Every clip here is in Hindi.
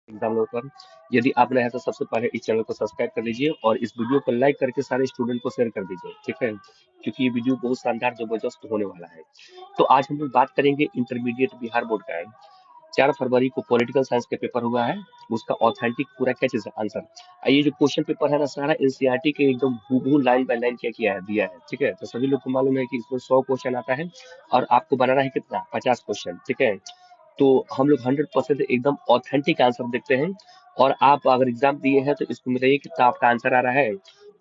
एग्जाम लोगों पर। यदि आप नए हैं तो सबसे पहले इस चैनल को सब्सक्राइब कर लीजिए और इस वीडियो को लाइक करके सारे स्टूडेंट को शेयर कर दीजिए, ठीक है, क्योंकि ये वीडियो बहुत शानदार जबरदस्त होने वाला है। तो आज हम लोग बात करेंगे इंटरमीडिएट बिहार बोर्ड का है। 4 फरवरी को पॉलिटिकल साइंस का पेपर हुआ है, उसका ऑथेंटिक पूरा क्या चीज है आंसर। ये जो क्वेश्चन पेपर है ना, सारा एनसीईआरटी के एकदम हूबहू लाइन बाय लाइन क्या किया है, दिया है, ठीक है। तो सभी लोग को मालूम है कि इसमें 100 क्वेश्चन आता है और आपको बनाना है कितना, 50 क्वेश्चन, ठीक है। तो हम लोग 100% एकदम ऑथेंटिक आंसर देखते हैं। और आप अगर एग्जाम दिए हैं तो इसको बताइए कितना आपका आंसर आ रहा है।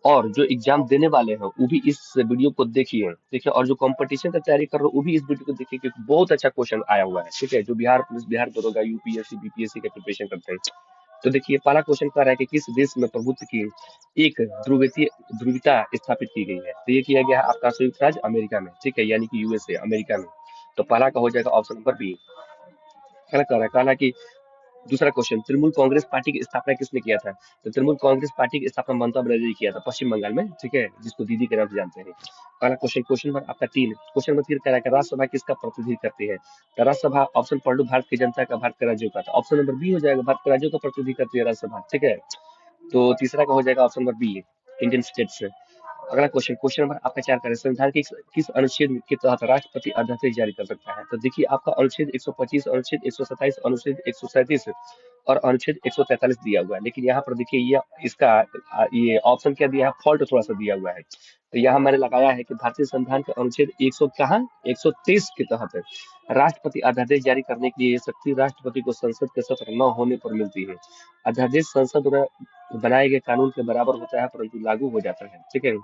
और जो एग्जाम देने वाले हैं वो भी इस वीडियो को देखिए, ठीक है। और जो कंपटीशन का तैयारी कर रहे हो वो भी इस वीडियो को देखिए, क्योंकि बहुत अच्छा क्वेश्चन आया हुआ है, ठीक है। जो बिहार पुलिस, बिहार दरोगा, यूपीएससी, बीपीएससी का प्रिपरेशन करते हैं। तो देखिए पहला क्वेश्चन कह रहा है कि किस देश में प्रभुत्व की एक ध्रुवीयता स्थापित की गई है। तो ये किया गया है आपका संयुक्त राज्य अमेरिका में, ठीक है, यानी कि यूएसए, अमेरिका में। तो पहला का हो जाएगा ऑप्शन नंबर बी। गलत कर रहा है, कहना कि दूसरा क्वेश्चन, तृणमूल कांग्रेस पार्टी की स्थापना किसने किया था। तो तृणमूल कांग्रेस पार्टी की स्थापना ममता बनर्जी ने किया था, पश्चिम बंगाल में, ठीक है, जिसको दीदी के नाम से जानते हैं। अगला क्वेश्चन, क्वेश्चन नंबर आपका 3, क्वेश्चन नंबर 3 कह रहा है कि राज्यसभा किसका प्रतिनिधित्व करती है। तो राज्यसभा ऑप्शन पढ़ लो, भारत की जनता का, भारत के राज्यों का। तो ऑप्शन नंबर बी हो जाएगा, भारत के राज्यों का प्रतिनिधित्व करती है राज्यसभा, ठीक है। तो तीसरा का हो जाएगा option number B, Indian states. अगला क्वेश्चन, क्वेश्चन नंबर आपका 4 का है, संविधान के किस अनुच्छेद के तहत राष्ट्रपति अध्यादेश जारी कर सकता है। तो देखिए आपका अनुच्छेद 125, अनुच्छेद 127, अनुच्छेद 137 और अनुच्छेद 143 दिया हुआ है। लेकिन यहाँ पर देखिए ये इसका ये ऑप्शन क्या दिया है, फॉल्ट थोड़ा सा दिया हुआ है। तो यहाँ मैंने लगाया है कि भारतीय संविधान के अनुच्छेद 100 कहाँ, 123 के तहत राष्ट्रपति अध्यादेश जारी करने के लिए ये शक्ति राष्ट्रपति को संसद के सत्र न होने पर मिलती है। अध्यादेश संसद द्वारा बनाए गए कानून के बराबर होता है परंतु लागू हो जाता है, ठीक है।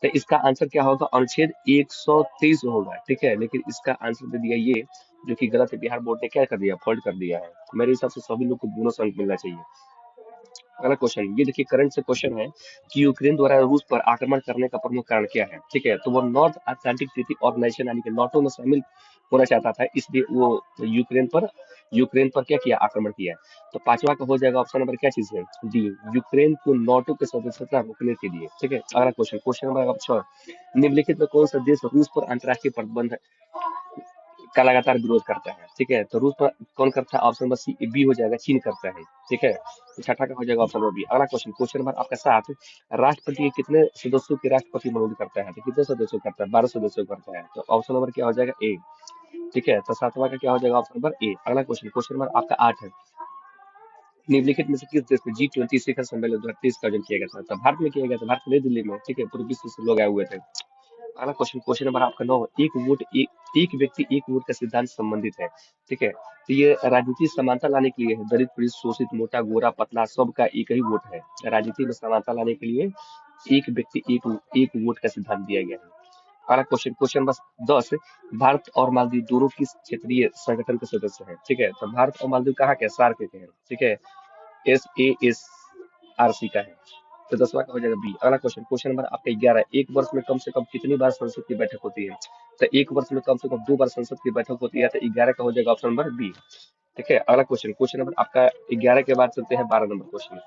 तो इसका आंसर क्या होगा, अनुच्छेद 123 होगा, ठीक है। लेकिन इसका आंसर दे दिया ये, जो कि गलत है। बिहार बोर्ड ने क्या कर दिया, फॉल्ट कर दिया है। मेरे हिसाब से सभी लोग को बोनस अंक मिलना चाहिए। अगला क्वेश्चन, ये देखिए करंट से क्वेश्चन है कि यूक्रेन द्वारा रूस पर आक्रमण करने का प्रमुख कारण क्या है, ठीक है। तो वो नॉर्थ अटलांटिक ट्रीटी ऑर्गेनाइजेशन यानी कि नाटो में शामिल होना चाहता था, इसलिए वो यूक्रेन पर क्या किया, आक्रमण किया। तो पांचवा का हो जाएगा ऑप्शन नंबर क्या चीज है, डी, यूक्रेन को नाटो के सदस्यता रोकने के लिए, ठीक है। अगला क्वेश्चन, क्वेश्चन नंबर 6, निम्नलिखित में कौन सा देश रूस पर अंतर्राष्ट्रीय प्रतिबंध का लगातार विरोध करता है, ठीक है। तो रूस पर कौन करता है, ऑप्शन नंबर सी, बी हो जाएगा, चीन करता है, ठीक है। तो छठा का हो जाएगा ऑप्शन नंबर बी। अगला क्वेश्चन, क्वेश्चन नंबर आपका 7, राष्ट्रपति के कितने सदस्यों के राष्ट्रपति मनोनीत करता है। तो कितने सदस्यों करता है, 12 सदस्यों करता है। तो ऑप्शन नंबर क्या हो जाएगा, ए, ठीक है। तो सातवां का क्या हो जाएगा, ऑप्शन नंबर ए। अगला क्वेश्चन, क्वेश्चन नंबर आपका 8 है, निम्नलिखित में से किस देश में G20 शिखर सम्मेलन 2023 का आयोजन किया गया था। तो भारत में किया गया था, भारत, नई दिल्ली में, ठीक है, पूरे विश्व से लोग आए हुए थे। अगला क्वेश्चन, क्वेश्चन नंबर आपका 9, एक व्यक्ति एक वोट का सिद्धांत संबंधित है, ठीक है। तो ये राजनीति समानता लाने के लिए है, दलित, पीड़ित, शोषित, मोटा, गोरा, पतला, सबका एक ही वोट है। राजनीति में समानता लाने के लिए एक व्यक्ति एक वोट का सिद्धांत दिया गया है। अगला क्वेश्चन, क्वेश्चन नंबर 10, भारत और मालदीव दोनों किस क्षेत्रीय संगठन के सदस्य हैं, ठीक है। तो भारत और मालदीव कहाँ के, सार्क के हैं, ठीक है, SASRC का है। तो 10वां का हो जाएगा बी। अगला क्वेश्चन, क्वेश्चन नंबर आपका 11, एक वर्ष में कम से कम कितनी बार संसद की बैठक होती है। तो एक वर्ष में कम से कम 2 बार संसद की बैठक होती है। तो 11 का हो जाएगा ऑप्शन नंबर बी, ठीक है। अगला क्वेश्चन, क्वेश्चन नंबर आपका 11 के बाद चलते हैं 12 नंबर क्वेश्चन।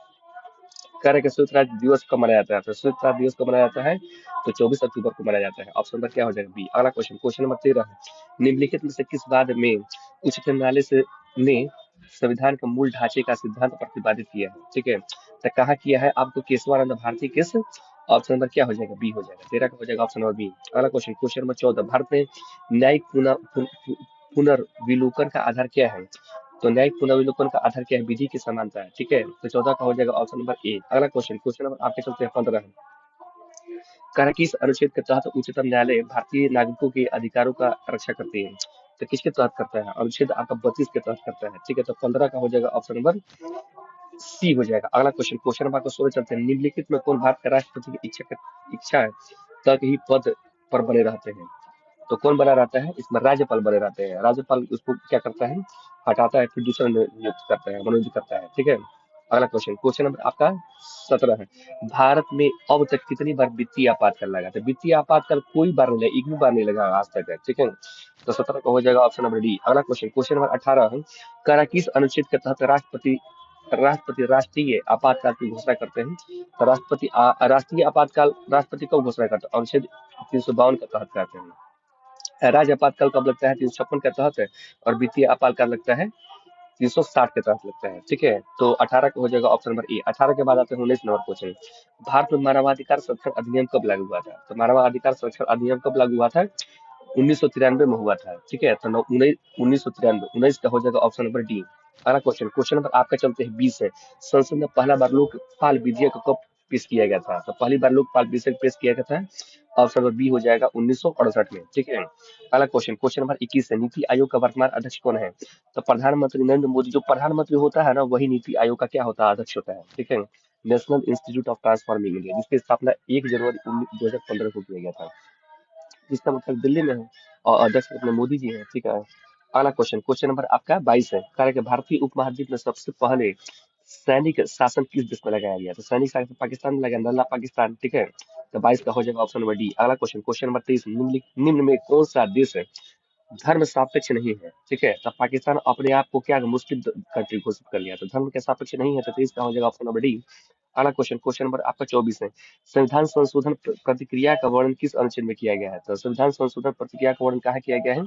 कह रहे हैं कि संयुक्त राज्य दिवस कब मनाया जाता है। तो संयुक्त राज्य दिवस कब मनाया जाता है, तो 24 अक्टूबर को मनाया जाता है। ऑप्शन नंबर क्या हो जाएगा, बी। अगला क्वेश्चन, क्वेश्चन नंबर 13 है, निम्नलिखित में से किस बाद में उच्चतम न्यायालय से ने संविधान का मूल ढांचे का सिद्धांत प्रतिपादित किया है, ठीक है। तो कहाँ किया है, आपको Keshavananda Bharati case. Option number क्या हो जाएगा, बी हो जाएगा, 13 का हो जाएगा ऑप्शन नंबर बी। अगला क्वेश्चन, क्वेश्चन नंबर 14, भारत में न्यायिक पुनर्विलोकन का आधार क्या है। तो न्यायिक पुनर्विलोकन का आधार क्या है, विधि की समानता है, ठीक है। तो 14 का हो जाएगा ऑप्शन नंबर ए। अगला क्वेश्चन, क्वेश्चन नंबर आपके चलते हैं 15 है, कह किस अनुच्छेद के तहत उच्चतम न्यायालय भारतीय नागरिकों के अधिकारों का रक्षा करती है। तो किसके तहत करता है, अनुच्छेद आपका 32 के तहत करता है, ठीक है। तो 15 का हो जाएगा ऑप्शन नंबर सी हो जाएगा। अगला क्वेश्चन, क्वेश्चन नंबर आपका 16 चलते हैं, निम्नलिखित में कौन भारत के राष्ट्रपति की इच्छा तक ही पद पर बने रहते हैं। तो कौन बना रहता है, इसमें राज्यपाल बने रहते हैं। राज्यपाल उसको क्या करता है, हटाता है, फिर दूसरा नियुक्त करता है, मनोनीत करता है, ठीक है। अगला क्वेश्चन, क्वेश्चन नंबर आपका 17 है, भारत में अब तक कितनी बार वित्तीय आपातकाल लगा। तो वित्तीय आपातकाल कोई बार नहीं लगा, एक भी बार नहीं लगा आज तक है, ठीक है। तो 17 का हो जाएगा ऑप्शन नंबर डी। अगला क्वेश्चन, क्वेश्चन नंबर 18 है, करा किस अनुच्छेद के तहत राष्ट्रपति राष्ट्रीय आपातकाल की घोषणा करते हैं। तो राष्ट्रीय आपातकाल राष्ट्रपति कब घोषणा करते हैं, अनुच्छेद 352 के तहत करते हैं। राज्य आपातकाल कब लगता है, 356 के तहत है। और वित्तीय आपातकाल लगता है 360 के तहत लगता है, ठीक है। तो 18 का हो जाएगा ऑप्शन नंबर ए। 18 के बाद आते हैं 19 नंबर क्वेश्चन। भारत में मानवाधिकार संरक्षण अधिनियम कब लागू हुआ था? तो मानवाधिकार संरक्षण अधिनियम कब लागू हुआ था? 1993 में हुआ था, ठीक है। तो 1993, 19 का हो जाएगा ऑप्शन नंबर डी। अगला क्वेश्चन, क्वेश्चन नंबर आपका चलते हैं 20 है। संसद में पहला बार लोकपाल विधेयक कब पेश किया गया था? तो पहली बार लोकपाल विधेयक पेश किया गया था, ऑप्शन नंबर बी हो जाएगा 1968 में, ठीक है। अगला क्वेश्चन, क्वेश्चन नंबर 21 है। नीति आयोग का वर्तमान अध्यक्ष कौन है? तो प्रधानमंत्री नरेंद्र मोदी। जो प्रधानमंत्री होता है ना, वही नीति आयोग का क्या होता है? अध्यक्ष होता है, ठीक है। National institute of transforming India, जिसकी स्थापना 1 जनवरी 2015 को किया गया था, जिसका मतलब दिल्ली में है, और अध्यक्ष अपने मोदी जी हैं, ठीक है। अगला क्वेश्चन, क्वेश्चन नंबर आपका 22 है। कार्य के भारतीय उपमहाद्वीप में सबसे पहले सैनिक शासन किस देश में लगाया गया? तो सैनिक शासन पाकिस्तान में लगाया, नल्ला पाकिस्तान, ठीक है। तो 22 का हो जाएगा ऑप्शन नंबर डी। अगला क्वेश्चन, क्वेश्चन नंबर 23, निम्न में कौन सा देश है धर्म सापेक्ष नहीं है? ठीक है। तो पाकिस्तान अपने आप को क्या मुस्लिम कंट्री घोषित कर लिया, तो धर्म के सापेक्ष नहीं है, तो 23 का हो जाएगा ऑप्शन नंबर डी। अगला क्वेश्चन, क्वेश्चन नंबर आपका 24 है। संविधान संशोधन प्रतिक्रिया का वर्णन किस अनुच्छेद में किया गया है? तो संविधान संशोधन प्रतिक्रिया का वर्णन कहाँ किया गया है?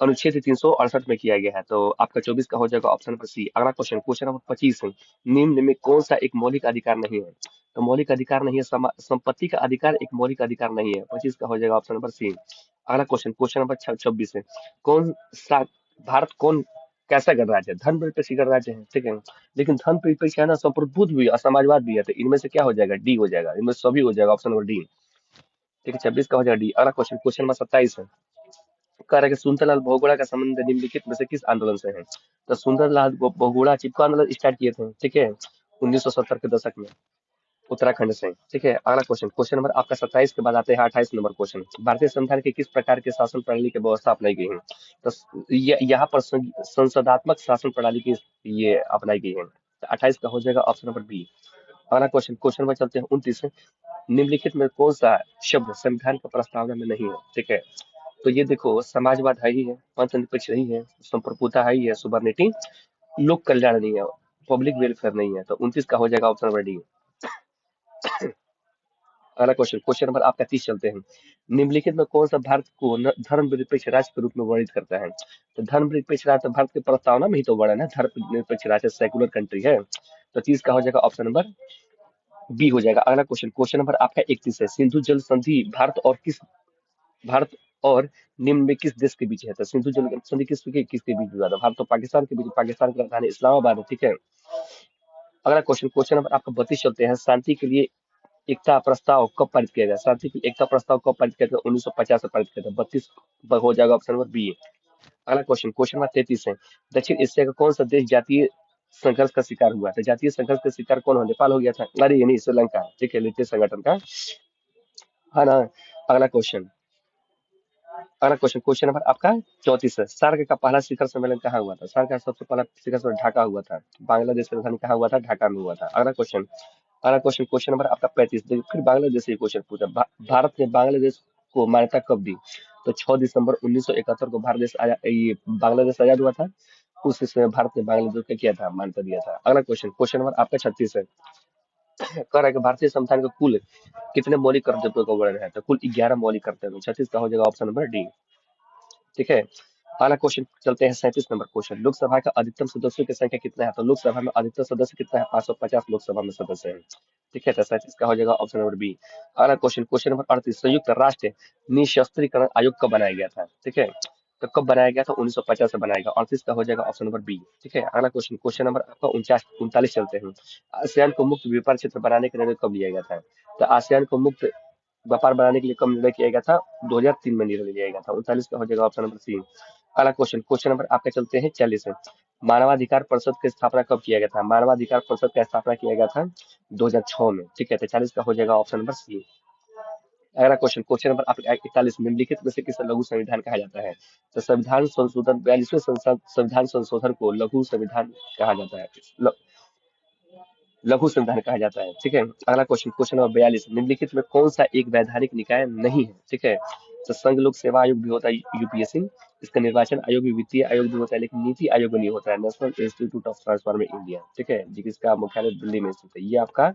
अनुच्छेद 368 में किया गया है। तो आपका 24 का हो जाएगा ऑप्शन नंबर सी। अगला क्वेश्चन, क्वेश्चन नंबर 25 है। निम्न में कौन सा एक मौलिक अधिकार नहीं है? तो मौलिक अधिकार नहीं है, संपत्ति का अधिकार एक मौलिक अधिकार नहीं है। 25 का हो जाएगा ऑप्शन नंबर सी। अगला क्वेश्चन, क्वेश्चन नंबर 26 है। कौन सा भारत कौन कैसा गणराज्य है? धर्म निरपेक्ष गणराज्य है, ठीक है। लेकिन धर्म निरपेक्ष है ना, संप्रभुत्व भी और समाजवाद भी है, तो इनमें से क्या हो जाएगा? डी हो जाएगा, इनमें सभी हो जाएगा ऑप्शन नंबर डी, ठीक है। 26 का हो जाएगा डी। अगला क्वेश्चन, क्वेश्चन नंबर 27 है। कह रहा है कि सुंदरलाल बहुगुणा का संबंध निम्नलिखित में से किस आंदोलन से है? तो सुंदरलाल बहुगुणा चिपको आंदोलन स्टार्ट किए थे, ठीक है, 1970 के दशक में, उत्तराखंड से, ठीक है। अगला क्वेश्चन, क्वेश्चन नंबर आपका 27 के बाद आते हैं 28 नंबर क्वेश्चन। भारतीय संविधान के किस प्रकार के शासन प्रणाली की व्यवस्था अपनाई गई है? तो यहाँ पर संसदात्मक शासन प्रणाली की ये अपनाई गई है। तो 28 का हो जाएगा ऑप्शन नंबर बी। अगला क्वेश्चन, क्वेश्चन नंबर चलते हैं 29 से। निम्नलिखित में कौन सा शब्द संविधान की प्रस्तावना में नहीं है? ठीक है। तो ये देखो, समाजवाद है ही है, पंथनिरपेक्ष नहीं है, संप्रभुता है ही है, सुबर्निटी, लोक कल्याण नहीं है, पब्लिक वेलफेयर नहीं है। तो 29 का हो जाएगा ऑप्शन नंबर डी। अगला क्वेश्चन, क्वेश्चन नंबर आपका 30 चलते हैं। निम्नलिखित में कौन सा भारत को धर्म निरपेक्ष राज्य के रूप में वर्णित करता है? तो धर्म निरपेक्ष राज्य भारत की प्रस्तावना में ही तो वर्णन है, धर्म निरपेक्ष राज्य सेकुलर कंट्री है। तो 30 का हो जाएगा ऑप्शन नंबर बी हो जाएगा। अगला क्वेश्चन, क्वेश्चन नंबर आपका 31 है। सिंधु जल संधि भारत और निम्न में किस देश के बीच है? तो सिंधु जल संधि किसके बीच हुआ था? भारत और पाकिस्तान के बीच। पाकिस्तान की राजधानी इस्लामाबाद है, ठीक है। अगला क्वेश्चन, क्वेश्चन नंबर आपका 32 चलते हैं। शांति के लिए एकता प्रस्ताव कब पारित किया गया? शांति के लिए एकता प्रस्ताव कब पारित किया गया? 1950 में पारित किया था। 32 हो जाएगा ऑप्शन नंबर बी। अगला क्वेश्चन, क्वेश्चन नंबर 33 है। दक्षिण एशिया का कौन सा देश जातीय संघर्ष का शिकार हुआ था? जातीय संघर्ष का शिकार कौन हो? नेपाल हो गया था, अरे ये नहीं, श्रीलंका, ठीक है, लिट्टे संगठन का, है ना। अगला क्वेश्चन, अगला क्वेश्चन, क्वेश्चन नंबर आपका 34 है। सार्क का पहला शिखर सम्मेलन कहाँ हुआ था? सार्क का सबसे पहला शिखर सम्मेलन ढाका हुआ था, बांग्लादेश की राजधानी कहाँ हुआ था? ढाका में हुआ था। अगला क्वेश्चन, अगला क्वेश्चन, क्वेश्चन नंबर आपका 35। देखिए फिर बांग्लादेश से क्वेश्चन पूछा, भारत ने बांग्लादेश को मान्यता कब दी? तो 6 दिसंबर 1971 को भारत देश ये बांग्लादेश आजाद हुआ था। उस समय भारत ने बांग्लादेश को किया था, मान्यता दिया था। अगला क्वेश्चन, क्वेश्चन नंबर आपका 36 है। कह रहा है कि भारतीय संविधान का कुल कितने मौलिक कर्तव्यों का वर्णन है? तो कुल 11 मौलिक कर्तव्य। 36 का हो जाएगा ऑप्शन नंबर डी, ठीक है। अगला क्वेश्चन चलते हैं 37 नंबर क्वेश्चन। लोकसभा का अधिकतम सदस्यों की संख्या कितना है? तो लोकसभा में अधिकतम सदस्य कितना है? 550 लोकसभा में सदस्य है, ठीक है। तो 37 का हो जाएगा ऑप्शन नंबर बी। अगला क्वेश्चन, क्वेश्चन नंबर 38। संयुक्त राष्ट्र निशस्त्रीकरण आयोग कब बनाया गया था? ठीक है। तो कब बनाया गया था? 1950 में बनाया गया। 38 का हो जाएगा ऑप्शन नंबर बी, ठीक है। अगला क्वेश्चन, क्वेश्चन नंबर आपका 39 चलते हैं। आसियान को मुक्त व्यापार क्षेत्र बनाने का निर्णय कब लिया गया था? तो आसियान को मुक्त व्यापार बनाने के लिए कब निर्णय किया गया था? 2003 में निर्णय लिया गया था। 39 का हो जाएगा ऑप्शन नंबर सी। अगला क्वेश्चन, क्वेश्चन नंबर आपके चलते हैं 40 है। मानवाधिकार परिषद की स्थापना कब किया गया था? मानवाधिकार परिषद का स्थापना किया गया था 2006 में, ठीक है। तो 40 का हो जाएगा ऑप्शन नंबर सी। अगला क्वेश्चन, क्वेश्चन नंबर आपका 41। निम्नलिखित में से किसे लघु संविधान कहा जाता है? तो संविधान संशोधन 42वें संविधान संशोधन को लघु संविधान कहा जाता है, लघु संविधान कहा जाता है, ठीक है। अगला क्वेश्चन, क्वेश्चन नंबर 42। निम्नलिखित में कौन सा एक वैधानिक निकाय नहीं है? ठीक है। तो संघ लोक सेवा आयोग भी होता है, यूपीएससी। इसका निर्वाचन आयोग भी, वित्तीय आयोग भी होता है, लेकिन नीति आयोग नहीं होता है, national institute of transforming India, ठीक है, जिसका मुख्यालय दिल्ली में स्थित है। ये आपका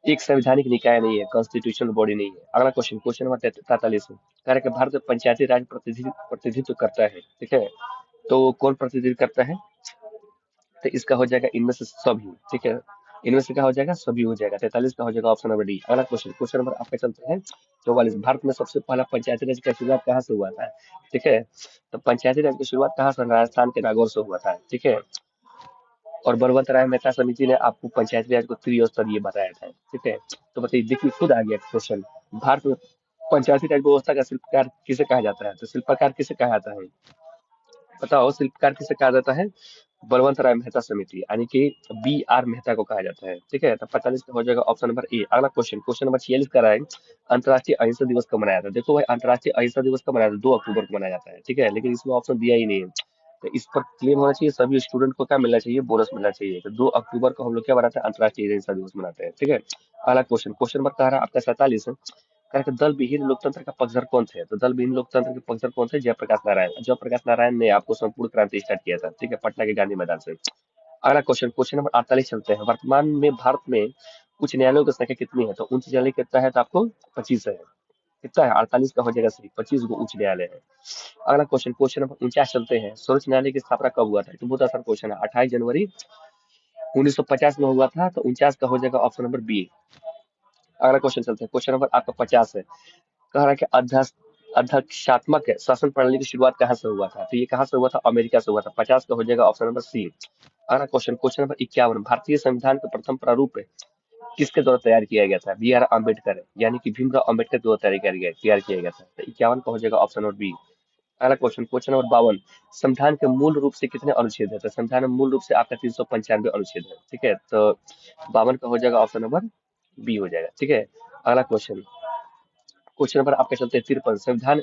एक संवैधानिक निकाय नहीं है, कॉन्स्टिट्यूशनल बॉडी नहीं है। अगला क्वेश्चन, क्वेश्चन नंबर 43 है। कह रहा है कि भारत में पंचायती राज प्रतिनिधित्व करता है, ठीक है। तो कौन प्रतिनिधित्व करता है? तो इसका हो जाएगा इनमें से सभी, ठीक है। इनमें से क्या हो जाएगा? सभी हो जाएगा। 43 का हो जाएगा ऑप्शन नंबर डी। अगला क्वेश्चन, क्वेश्चन नंबर आपका चलते हैं 44। भारत में सबसे पहला पंचायती राज का शुरुआत कहाँ से हुआ था? ठीक है, तो पंचायती राज की शुरुआत कहाँ से? राजस्थान के नागौर से हुआ था, ठीक है। और बलवंत राय मेहता समिति ने आपको पंचायती राज को त्रिस्तरीय बताया था, ठीक है। तो बताइए, देखिए खुद आ गया क्वेश्चन। भारत में पंचायती राज व्यवस्था का शिल्पकार किसे कहा जाता है? तो शिल्पकार किसे कहा जाता है? बताओ, शिल्पकार किसे कहा जाता है? बलवंत राय मेहता समिति, यानी कि B R मेहता को कहा जाता है, ठीक है। तो 45 का हो जाएगा ऑप्शन नंबर ए। अगला क्वेश्चन, क्वेश्चन नंबर 46 का है, अंतर्राष्ट्रीय अहिंसा दिवस कब मनाया जाता है? देखो भाई, अंतर्राष्ट्रीय अहिंसा दिवस कब मनाया जाता है? 2 अक्टूबर को मनाया जाता है, ठीक है। लेकिन इसमें ऑप्शन दिया ही नहीं है। तो इस पर क्लेम होना चाहिए, सभी स्टूडेंट को क्या मिलना चाहिए? बोनस मिलना चाहिए। तो 2 अक्टूबर को हम लोग क्या मनाते हैं? अंतर्राष्ट्रीय अहिंसा दिवस मनाते हैं, ठीक है। अगला क्वेश्चन, क्वेश्चन नंबर कह रहा है आपका 47 है, कहा कि दल विहीन लोकतंत्र का पक्षधर कौन थे? तो दल विहीन लोकतंत्र के पक्षधर कौन थे? जयप्रकाश नारायण। जयप्रकाश नारायण ने आपको संपूर्ण क्रांति स्टार्ट किया था, ठीक है, पटना के गांधी मैदान से। अगला क्वेश्चन, क्वेश्चन नंबर 48 चलते हैं। वर्तमान में भारत में उच्च न्यायालयों की संख्या कितनी है? तो उच्च न्यायालय कितना है? तो आपको 25 है। कितना है? 48 का हो जाएगा सही, 25 गो उच्च न्यायालय है। अगला क्वेश्चन, क्वेश्चन नंबर 49 चलते हैं। सर्वोच्च न्यायालय की स्थापना कब हुआ था? तो बहुत आसान क्वेश्चन है, 28 जनवरी 1950 में हुआ था। तो 49 का हो जाएगा ऑप्शन नंबर बी। अगला क्वेश्चन चलते हैं, क्वेश्चन नंबर आपका 50 है, कह रहा है कि अध्यक्षात्मक शासन प्रणाली की शुरुआत कहाँ से हुआ था? तो ये कहाँ से हुआ था? अमेरिका से हुआ था। 50 का हो जाएगा ऑप्शन नंबर सी। अगला क्वेश्चन, क्वेश्चन नंबर 51, भारतीय संविधान का प्रथम प्रारूप किसके द्वारा तैयार किया गया था? B R अम्बेडकर, यानी कि भीमराव अम्बेडकर द्वारा तैयार किया गया था। तो 51 का हो जाएगा ऑप्शन नंबर बी। अगला क्वेश्चन, क्वेश्चन नंबर 52, संविधान के मूल रूप से कितने अनुच्छेद है? तो संविधान में मूल रूप से आपका 395 अनुच्छेद है, ठीक है। तो 52 का हो जाएगा ऑप्शन नंबर बी हो जाएगा, ठीक है। अगला क्वेश्चन, क्वेश्चन नंबर आपके चलते हैं 53, संविधान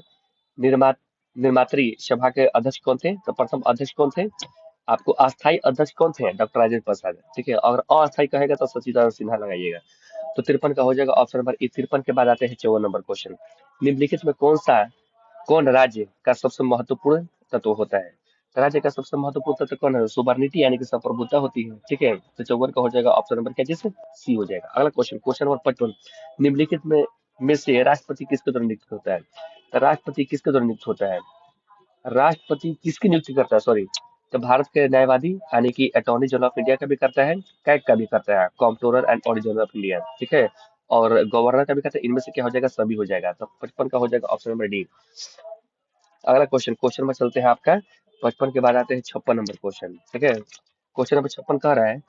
निर्मा निर्मात्री सभा के अध्यक्ष कौन थे? तो प्रथम अध्यक्ष कौन थे? आपको अस्थायी अध्यक्ष कौन थे? डॉक्टर राजेंद्र प्रसाद, ठीक है। अगर अस्थायी कहेगा तो सच्चिदानंद सिन्हा लगाइएगा। तो 53 का हो जाएगा ऑप्शन नंबर ए। 53 के बाद आते हैं 54 नंबर क्वेश्चन, निम्नलिखित में कौन राज्य का सबसे महत्वपूर्ण तत्व होता है? तो राज्य का सबसे महत्वपूर्ण तत्व कौन है? सुबर्निटी, यानी कि संप्रभुता होती है, ठीक है। तो 54 का हो जाएगा ऑप्शन नंबर क्या? जैसे सी हो जाएगा। अगला क्वेश्चन, क्वेश्चन नंबर 55, निम्नलिखित में से राष्ट्रपति किसके द्वारा नियुक्त होता है? तो राष्ट्रपति किसके द्वारा नियुक्त होता है? राष्ट्रपति किसकी नियुक्ति करता है? सॉरी, तो भारत के न्यायवादी, यानी कि अटॉर्नी जनरल ऑफ इंडिया का भी करता है, कैग का भी करता है, comptroller and auditor general of India, ठीक है। और गवर्नर का भी करता है। इनमें से क्या हो जाएगा? सभी हो जाएगा। तो 55 का हो जाएगा ऑप्शन नंबर डी। अगला क्वेश्चन, क्वेश्चन में चलते हैं आपका 55 के बाद आते हैं 56 नंबर क्वेश्चन, ठीक है। क्वेश्चन नंबर 56 कह रहा है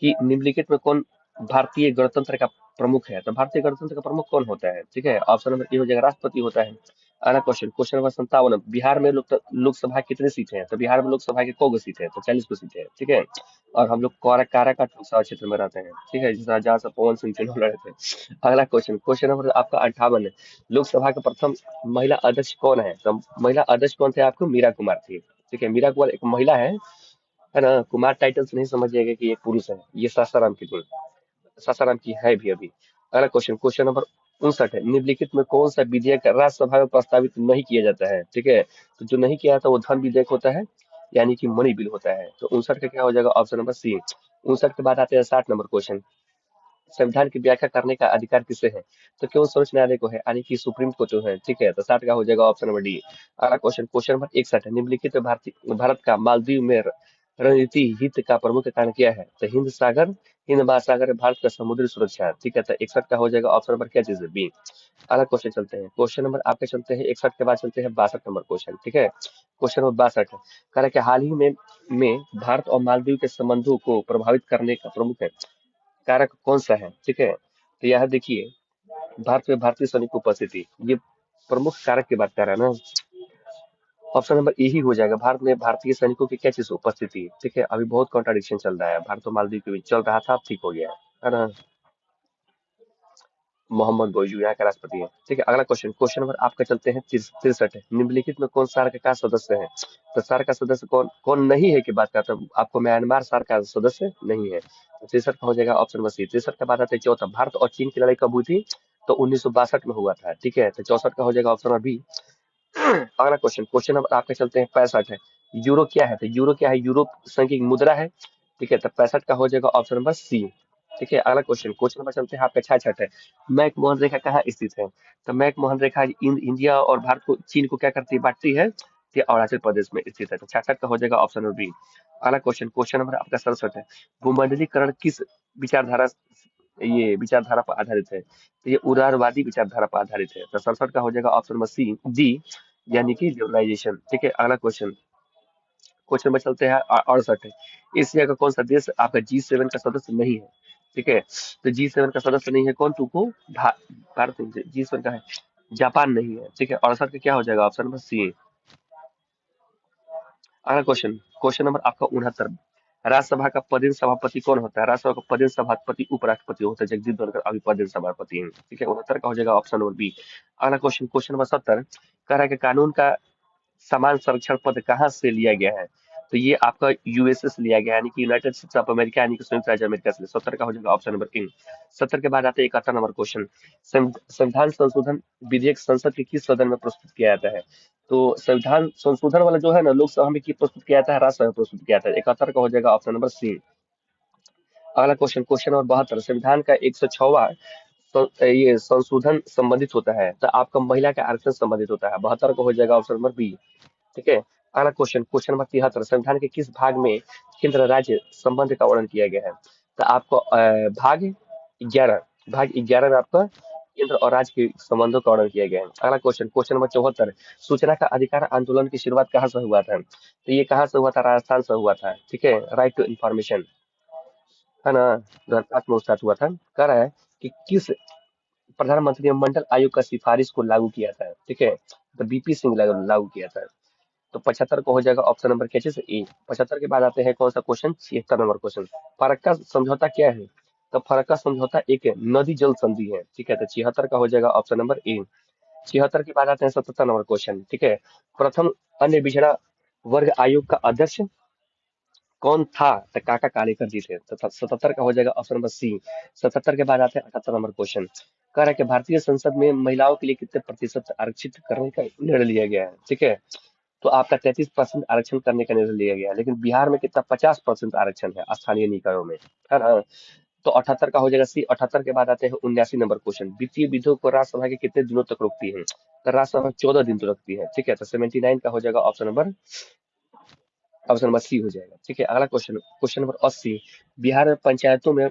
कि निम्नलिखित में कौन भारतीय गणतंत्र का प्रमुख है? तो भारतीय गणतंत्र का प्रमुख कौन होता है? ठीक है, ऑप्शन नंबर ए हो जाएगा, राष्ट्रपति होता है। अगला क्वेश्चन, क्वेश्चन नंबर 57, बिहार में लोकसभा कितने सीट है? तो बिहार में लोकसभा की कौ सीट है? तो 40 को सीट है, ठीक है। और हम लोग काराकाट लोकसभा क्षेत्र में रहते हैं, ठीक है, जिस जहाँ से पवन सिंह चुनाव लड़े थे। अगला क्वेश्चन, क्वेश्चन नंबर आपका 58 है, लोकसभा का प्रथम महिला अध्यक्ष कौन है? तो महिला अध्यक्ष कौन थे? आपको मीरा कुमार थी, ठीक है। मीरा कुमार एक महिला है ना। कुमार टाइटल से नहीं समझिएगा कि एक पुरुष है, ये सासाराम की थी, सासाराम की है भी अभी। अगला क्वेश्चन, क्वेश्चन नंबर 59 है, निम्नलिखित में कौन सा विधेयक राज्यसभा में प्रस्तावित नहीं किया जाता है? ठीक है, तो जो नहीं किया जाता वो धन विधेयक होता है, यानी कि मनी बिल होता है। तो 59 का क्या हो जाएगा? Option number C. 59 के बाद आते हैं 60 नंबर क्वेश्चन, संविधान की व्याख्या करने का अधिकार किसे है? तो केवल सर्वोच्च न्यायालय को है, यानी कि सुप्रीम कोर्ट जो है, ठीक है। तो 60 का हो जाएगा ऑप्शन नंबर डी। अगला क्वेश्चन, क्वेश्चन नंबर 61 है, निम्नलिखित में भारत का मालदीव में रणनीति हित का प्रमुख कारण क्या है? तो हिंद महासागर में भारत का समुद्री सुरक्षा, ठीक है। तो 61 का हो जाएगा ऑप्शन नंबर क्या चीज है? बी। अगला क्वेश्चन चलते हैं, क्वेश्चन नंबर आपके चलते हैं 61 के बाद चलते हैं 62 नंबर क्वेश्चन, ठीक है। क्वेश्चन नंबर 62 है, कह रहा है कि हाल ही में भारत और मालदीव के संबंधों को प्रभावित करने का प्रमुख है कारक कौन सा है? ठीक है, तो यह देखिए, भारत में भारतीय सैनिक की उपस्थिति, ये प्रमुख कारक की बात कर रहा है ना। ऑप्शन नंबर ए ही हो जाएगा, भारत में भारतीय सैनिकों की क्या चीज उपस्थिति, ठीक है। अभी बहुत कॉन्ट्राडिक्शन चल रहा है भारत और मालदीव के बीच, चल रहा था, अब ठीक हो गया है ना। मोहम्मद गोइजू यहाँ का राष्ट्रपति है, ठीक है। अगला क्वेश्चन, क्वेश्चन नंबर आपका चलते हैं 63 है, निम्नलिखित में कौन सार्क का सदस्य है? तो सार्क का सदस्य कौन कौन नहीं है की बात करता हूँ आपको, म्यांमार सार्क का सदस्य नहीं है। तो 63 का हो जाएगा ऑप्शन नंबर सी। 63 के बाद आते हैं चौथा, भारत और चीन की लड़ाई कब हुई थी? तो 1962 में हुआ था, ठीक है। तो 64 का हो जाएगा ऑप्शन नंबर बी। अगला क्वेश्चन, क्वेश्चन नंबर आपके चलते हैं 65 है, यूरो क्या है? तो यूरो क्या है? यूरोप संघ की मुद्रा है, ठीक है। तो 65 का हो जाएगा ऑप्शन नंबर सी, ठीक है। अगला क्वेश्चन, क्वेश्चन नंबर चलते हैं आपका 66 है, मैक मोहन रेखा कहाँ स्थित है? तो मैक मोहन रेखा इंडिया और भारत को, चीन को क्या करती है? बांटती है, ये अरुणाचल प्रदेश में स्थित है। तो 66 का हो जाएगा ऑप्शन नंबर बी। अगला क्वेश्चन, क्वेश्चन नंबर आपका 67 है। भूमंडलीकरण किस विचारधारा ये विचारधारा पर आधारित है? तो ये उदारवादी विचारधारा पर आधारित है। तो 67 का हो जाएगा ऑप्शन नंबर सी डी, यानी कि लिबरलाइजेशन। ठीक है, अगला क्वेश्चन, क्वेश्चन नंबर चलते हैं 68 है। एशिया का कौन सा देश आपका G7 का सदस्य नहीं है? ठीक है, तो G7 का सदस्य नहीं है कौन तुमको? भारत G7 का है, जापान नहीं है। ठीक है, 68 का क्या हो जाएगा ऑप्शन नंबर सी। अगला क्वेश्चन, क्वेश्चन नंबर आपका 69। राज्यसभा का पदेन सभापति कौन होता है? राज्यसभा का पदेन सभापति उपराष्ट्रपति होता है। जगदीप धनखड़ अभी पदेन सभापति हैं। ठीक है, 69 का हो जाएगा ऑप्शन नंबर बी। अगला क्वेश्चन, क्वेश्चन नंबर 70 कह रहा है कि कानून का समान संरक्षण पद कहाँ से लिया गया है? तो ये आपका यूएसए से लिया गया है, यानी कि यूनाइटेड स्टेट्स ऑफ अमेरिका, यानी कि संयुक्त राज्य अमेरिका से। 70 का हो जाएगा ऑप्शन नंबर इन। 70 के बाद आते हैं 71 नंबर क्वेश्चन, संविधान संशोधन विधेयक संसद के किस सदन में प्रस्तुत किया जाता है? तो संविधान संशोधन वाला जो है ना, लोकसभा में की प्रस्तुत किया जाता है, राज्यसभा में प्रस्तुत किया जाता है। 71 का हो जाएगा ऑप्शन नंबर सी। अगला क्वेश्चन, क्वेश्चन नंबर 72, संविधान का 106वां ये संशोधन संबंधित होता है, तो आपका महिला का आरक्षण संबंधित होता है। 72 को हो जाएगा ऑप्शन नंबर बी। ठीक है, अगला क्वेश्चन, क्वेश्चन नंबर 73, संविधान के किस भाग में केंद्र राज्य संबंध का वर्णन किया गया है? तो आपको भाग 11 में आपका केंद्र और राज्य के संबंधों का वर्णन किया गया है। अगला क्वेश्चन, क्वेश्चन नंबर 74, सूचना का अधिकार आंदोलन की शुरुआत कहाँ से हुआ था? तो ये कहाँ से हुआ था? राजस्थान से हुआ था। ठीक है, राइट टू इन्फॉर्मेशन, है ना, 2005 में स्टार्ट हुआ था। कह रहा है कि किस प्रधानमंत्री ने मंडल आयोग का सिफारिश को लागू किया था? ठीक है, तो बीपी सिंह लागू किया था। तो 75 को हो जाएगा ऑप्शन नंबर क्या चीज ए। 75 के बाद आते हैं कौन सा क्वेश्चन? 76 नंबर क्वेश्चन, फरक्का समझौता क्या है? तो फरक्का समझौता एक नदी जल संधि है। ठीक है, तो 76 का हो जाएगा ऑप्शन नंबर ए। 76 के बाद आते हैं 77 नंबर क्वेश्चन। ठीक है, प्रथम अन्य पिछड़ा वर्ग आयोग का अध्यक्ष कौन था? तो काका कालेकर जी थे। तो 77 का हो जाएगा ऑप्शन नंबर सी। 77 के बाद आते हैं 78 नंबर क्वेश्चन, कह रहा है कि भारतीय संसद में महिलाओं के लिए कितने प्रतिशत आरक्षित करने का निर्णय लिया गया है? ठीक है, तो आपका 33% आरक्षण करने का निर्णय लिया गया है, लेकिन बिहार में कितना? 50% आरक्षण है स्थानीय निकायों में, है ना। तो 78 का हो जाएगा सी। 78 के बाद आते हैं 79 नंबर क्वेश्चन, वित्तीय विधेयक को राज्यसभा के कितने दिनों तक रोकती है? तो राज्यसभा 14 दिन तक रखती है। ठीक है, तो 79 का हो जाएगा ऑप्शन नंबर सी हो जाएगा। ठीक है, अगला क्वेश्चन, क्वेश्चन नंबर 80, बिहार में पंचायतों में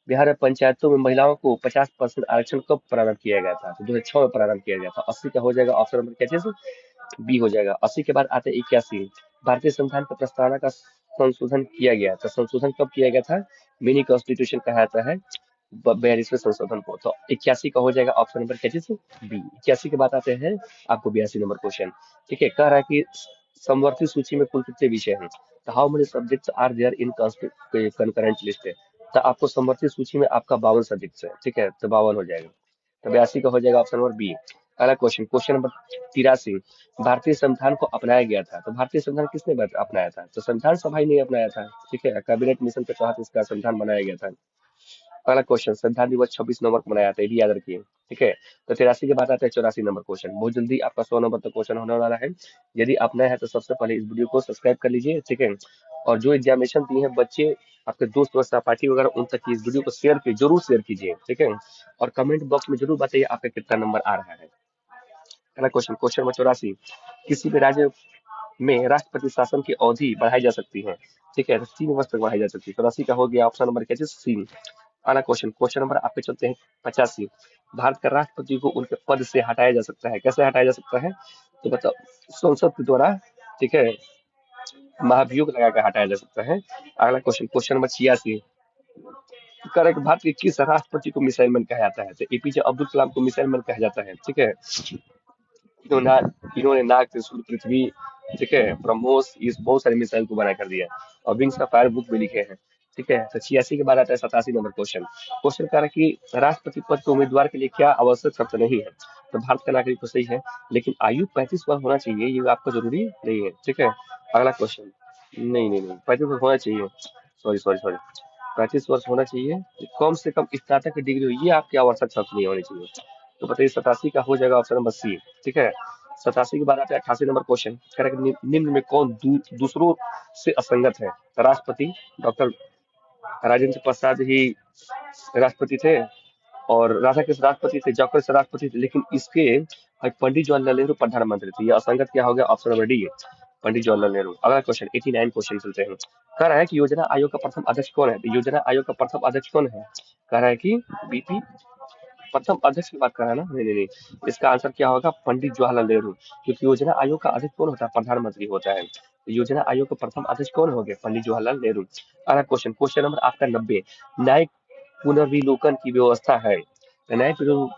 बिहार में पंचायतों में महिलाओं को 50% आरक्षण कब प्रारंभ किया गया था? तो 2006 में प्रारंभ किया गया था। 80 का हो जाएगा ऑप्शन नंबर क्या चीज? बी हो जाएगा। 80 के बाद आते हैं 81, भारतीय संविधान का प्रस्तावना का संशोधन किया गया था। संशोधन कब किया गया था? मिनी कॉन्स्टिट्यूशन कहा जाता है 42वें संशोधन को। तो 81 का हो जाएगा ऑप्शन नंबर क्या चीज? बी। 81 के बाद आते हैं आपको 82 नंबर क्वेश्चन। ठीक है, कह रहा है कि समवर्ती सूची में कुल कितने विषय हैं? तो how many subjects are there in concurrent list है? तो आपको समवर्ती सूची में आपका 52 सब्जेक्ट्स है। ठीक है, तो 52 हो जाएगा। तो 82 का हो जाएगा ऑप्शन नंबर बी। अगला क्वेश्चन, क्वेश्चन नंबर 83, भारतीय संविधान को अपनाया गया था, तो भारतीय संविधान किसने अपनाया था? तो संविधान सभा ही नहीं अपनाया था। ठीक है, कैबिनेट मिशन के तहत इसका संविधान बनाया गया था। अगला क्वेश्चन, संविधान दिवस 26 नवंबर को मनाया जाता है, ये भी याद रखिए। ठीक है, तो 83 के बाद आता है 84 नंबर क्वेश्चन, बहुत जल्दी आपका 100 नंबर तक क्वेश्चन होने वाला है। यदि आप नए हैं तो सबसे पहले इस वीडियो को सब्सक्राइब कर लीजिए। ठीक है, और जो एग्जामिनेशन दिए हैं बच्चे, आपके दोस्त वगैरह सहपाठी वगैरह, उन तक इस वीडियो को शेयर कीजिए, जरूर शेयर कीजिए। ठीक है, और कमेंट बॉक्स में जरूर बताइए आपका कितना नंबर आ रहा है। अगला क्वेश्चन, क्वेश्चन नंबर 84, किसी भी राज्य में राष्ट्रपति शासन की अवधि बढ़ाई जा सकती है? ठीक है, तो 3 वर्ष तक बढ़ाई जा सकती है। 84 का हो गया ऑप्शन नंबर क्या चीज? सी। अगला क्वेश्चन, क्वेश्चन नंबर आपके चलते हैं 85, भारत का राष्ट्रपति को उनके पद से हटाया जा सकता है, कैसे हटाया जा सकता है? तो बताओ, संसद के द्वारा। ठीक है, महाभियोग लगाकर हटाया जा सकता है। अगला question, question number 86, correct, Bharat के किस राष्ट्रपति को मिसाइल मैन कहा जाता है? तो एपीजे अब्दुल कलाम को मिसाइल मैन कहा जाता है। ठीक है, इन्होंने नाग, त्रिशूल, पृथ्वी, ठीक है, ब्रह्मोस, इस बहुत सारे मिसाइल को बना कर दिया, और विंग्स का फायर बुक भी लिखे हैं। ठीक है, तो 86 के बाद आता है 87 नंबर क्वेश्चन, क्वेश्चन कह रहा है कि राष्ट्रपति पद के उम्मीदवार के लिए क्या आवश्यक शर्त नहीं है? तो भारत का नागरिक तो सही है, लेकिन आयु 35 वर्ष होना चाहिए, ये आपका जरूरी नहीं है। ठीक है, अगला क्वेश्चन, नहीं नहीं नहीं, 35 वर्ष होना चाहिए, सॉरी सॉरी सॉरी, 35 वर्ष होना चाहिए, कम से कम स्नातक की डिग्री हो, ये आपकी आवश्यक शर्त नहीं होनी चाहिए। तो बताइए 87 का हो जाएगा ऑप्शन नंबर सी। ठीक है, 87 के बाद आता है 88 नंबर क्वेश्चन, कह रहा है कि निम्न में कौन दूसरों से असंगत है? तो राष्ट्रपति डॉक्टर राजेंद्र प्रसाद ही राष्ट्रपति थे, और राधा कृष्ण राष्ट्रपति थे, जॉकर्स राष्ट्रपति थे, लेकिन इसके और पंडित जवाहरलाल नेहरू प्रधानमंत्री थे। ये असंगत क्या हो गया? ऑप्शन नंबर डी है, पंडित जवाहरलाल नेहरू। अगला क्वेश्चन 89 क्वेश्चन चलते हैं। कह रहा है कि योजना आयोग का प्रथम अध्यक्ष कौन है? तो योजना आयोग का प्रथम अध्यक्ष कौन है? कह रहा है कि बीपी, प्रथम अध्यक्ष की बात कर रहा है ना? नहीं नहीं नहीं, इसका आंसर क्या होगा? पंडित जवाहरलाल नेहरू। क्योंकि योजना आयोग का अध्यक्ष कौन होता है? प्रधानमंत्री होता है। तो योजना आयोग का प्रथम अध्यक्ष कौन हो गए? पंडित जवाहरलाल नेहरू। अगला क्वेश्चन, क्वेश्चन नंबर आपका 90, न्यायिक पुनर्विलोकन की व्यवस्था है। तो न्यायिक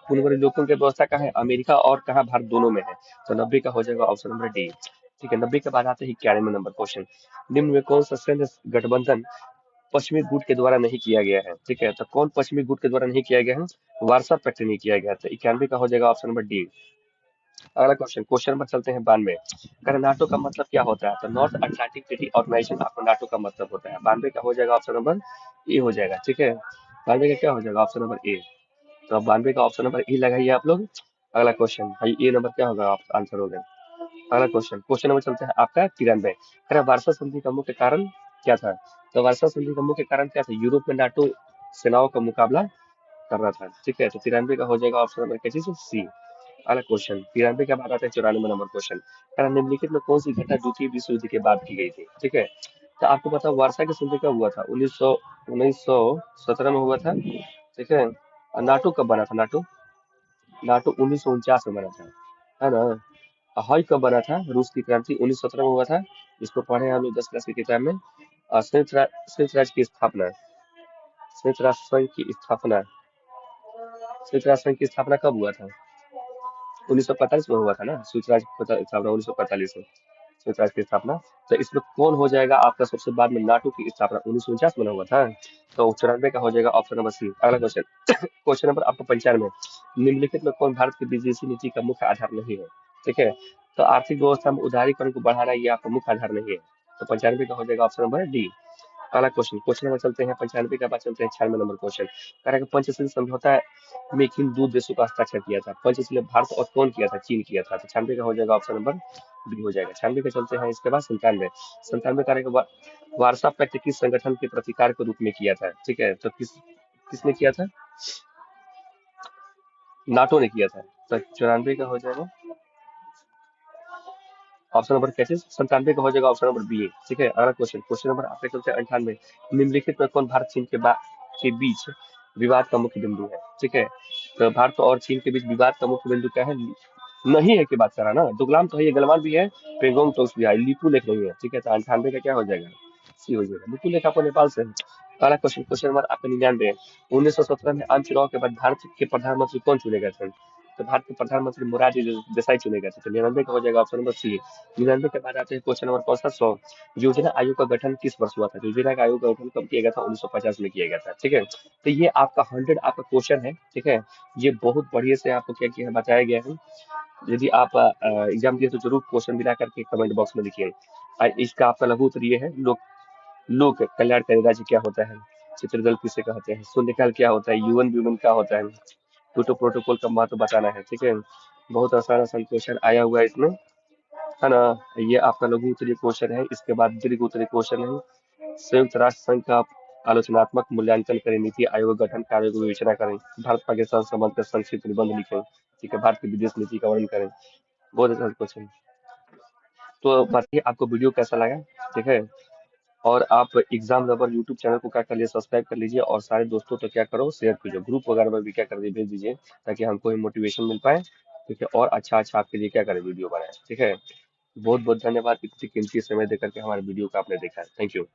पुनर्विलोकन की व्यवस्था कहाँ है? अमेरिका और कहाँ? भारत दोनों में है। तो 90 का हो जाएगा ऑप्शन नंबर डी। ठीक है, 90 के बाद आते हैं 91 नंबर क्वेश्चन। निम्न में कौन सा सैन्य गठबंधन पश्चिमी गुट के द्वारा नहीं किया गया है? ठीक है, तो कौन पश्चिमी गुट के द्वारा नहीं किया गया है? वारसा पैक्ट नहीं किया गया। तो 91 का हो जाएगा ऑप्शन नंबर डी। अगला क्वेश्चन, क्वेश्चन नंबर चलते हैं 92। अगर नाटो का मतलब क्या होता है? तो नॉर्थ अटलांटिक ट्रीटी ऑर्गेनाइजेशन आपको नाटो का मतलब होता है। 92 का हो जाएगा ऑप्शन नंबर ए हो जाएगा। ठीक है, 92 का क्या हो जाएगा? Option number A. तो अब 92 का ऑप्शन नंबर ए लगाइए आप लोग। अगला क्वेश्चन भाई, ए नंबर क्या होगा? आप आंसर हो गए। अगला क्वेश्चन, क्वेश्चन नंबर चलते हैं आपका 93। अरे वार्सा संधि का मुख्य कारण क्या था? तो वार्सा संधि का मुख्य कारण क्या था? यूरोप में नाटो सेनाओं का मुकाबला कर रहा था। ठीक है, तो 93 का हो जाएगा ऑप्शन नंबर क्या चीज? सी। अगला क्वेश्चन 93 के बाद आता है 94 नंबर क्वेश्चन। कारण निम्नलिखित में कौन सी घटना द्वितीय विश्व युद्ध के बाद की गई थी? ठीक है, तो आपको पता है वार्सा की संधि कब हुआ था? 1917 में हुआ था। ठीक है, और नाटो कब बना था? नाटो नाटो 1949 में बना था, है ना? हवाई कब बना था? रूस की क्रांति 1917 में हुआ था। इसको पढ़े हम लोग 10 क्लास की किताब में। और संयुक्त राज्य की स्थापना, संयुक्त राष्ट्र संघ की स्थापना, संयुक्त राष्ट्र संघ की स्थापना कब हुआ था? 1945 में हुआ था ना, संयुक्त राज्य की स्थापना 1945 में, संयुक्त राष्ट्र की स्थापना। तो इसमें कौन हो जाएगा आपका सबसे बाद में? नाटो की स्थापना 1949 में हुआ था। तो 94 का हो जाएगा ऑप्शन नंबर सी। अगला क्वेश्चन, क्वेश्चन नंबर आपका 95। निम्नलिखित में कौन भारत की विदेशी नीति का मुख्य आधार नहीं है? ठीक है, तो आर्थिक व्यवस्था में उदारीकरण को बढ़ाना ये आपका मुख्य आधार नहीं है। तो 95 का हो जाएगा ऑप्शन नंबर डी। अगला क्वेश्चन, क्वेश्चन नंबर चलते हैं 95 के बाद चलते हैं 96 नंबर क्वेश्चन। कह रहा है कि पंचशील समझौता में किन दो देशों का हस्ताक्षर किया था? पंचशील भारत और कौन किया था? चीन किया था। तो 96 का हो जाएगा ऑप्शन नंबर बी हो जाएगा। 96 का चलते हैं इसके बाद 97। 97 का रहेगा वार्सा पैक्ट किस संगठन के प्रतिकार के रूप में किया था? ठीक है, तो किसने किया था? नाटो ने किया था। तो 94 का हो जाएगा ऑप्शन नंबर कैसे? 97 का हो जाएगा ऑप्शन नंबर बी। ठीक है, अगला क्वेश्चन, क्वेश्चन नंबर आपके चलते हैं 98। निम्नलिखित में कौन भारत चीन के बीच विवाद का मुख्य बिंदु है? ठीक है, तो भारत और चीन के बीच विवाद का मुख्य बिंदु क्या है? नहीं है की बात करा ना, दुगलाम तो है, ये गलवान भी है, पेगोंग तो भी है, लिपू लेख नहीं है। ठीक है, तो 98 का क्या हो जाएगा? सी हो जाएगा। लिपू लेख आपको नेपाल से है। अगला क्वेश्चन, क्वेश्चन नंबर आपका 99। 1917 में आम चुनाव के बाद भारत के प्रधानमंत्री कौन चुने गए थे? तो भारत के प्रधानमंत्री मोरारजी देसाई चुने गए थे। तो 99 का हो जाएगा ऑप्शन नंबर सी। 99 के बाद आते हैं क्वेश्चन नंबर कौन सा? 100। योजना आयोग का गठन किस वर्ष हुआ था? तो योजना आयोग का गठन कब किया गया था? 1950 में किया गया था। ठीक है, तो ये आपका 100 आपका क्वेश्चन है। ठीक है, ये बहुत बढ़िया से आपको क्या किया है, बताया गया है। यदि आप एग्जाम दिए तो जरूर क्वेश्चन मिला करके कमेंट बॉक्स में लिखिए। इसका आपका लघु उत्तर ये है, लोक कल्याणकारी राज्य क्या होता है? चित्रदल किसे कहते हैं? शून्यकाल क्या होता है? यूएन बीवन क्या होता है? क्योटो प्रोटोकॉल का महत्व बताना है। ठीक है, बहुत आसान आसान क्वेश्चन आया हुआ है इसमें, है ना? ये आपका लघु उत्तरीय क्वेश्चन है। इसके बाद दीर्घ उत्तरीय क्वेश्चन है। संयुक्त राष्ट्र संघ का आलोचनात्मक मूल्यांकन करें, नीति आयोग गठन कार्य की विवेचना करें, भारत पाकिस्तान संबंध का संक्षिप्त निबंध लिखें। ठीक है, भारत की विदेश नीति का वर्णन करें। बहुत अच्छा क्वेश्चन। तो बताइए आपको वीडियो कैसा लगा? ठीक है, और आप एग्जाम रबर यूट्यूब चैनल को क्या कर लीजिए, सब्सक्राइब कर लीजिए, और सारे दोस्तों तो क्या करो, शेयर कीजिए, ग्रुप वगैरह में भी क्या कर दीजिए, भेज दीजिए, ताकि हमको भी मोटिवेशन मिल पाए। ठीक है, और अच्छा अच्छा आपके लिए क्या करें, वीडियो बनाए। ठीक है, बहुत बहुत धन्यवाद इतनी कीमती समय देकर के हमारे वीडियो को आपने देखा है। Thank you.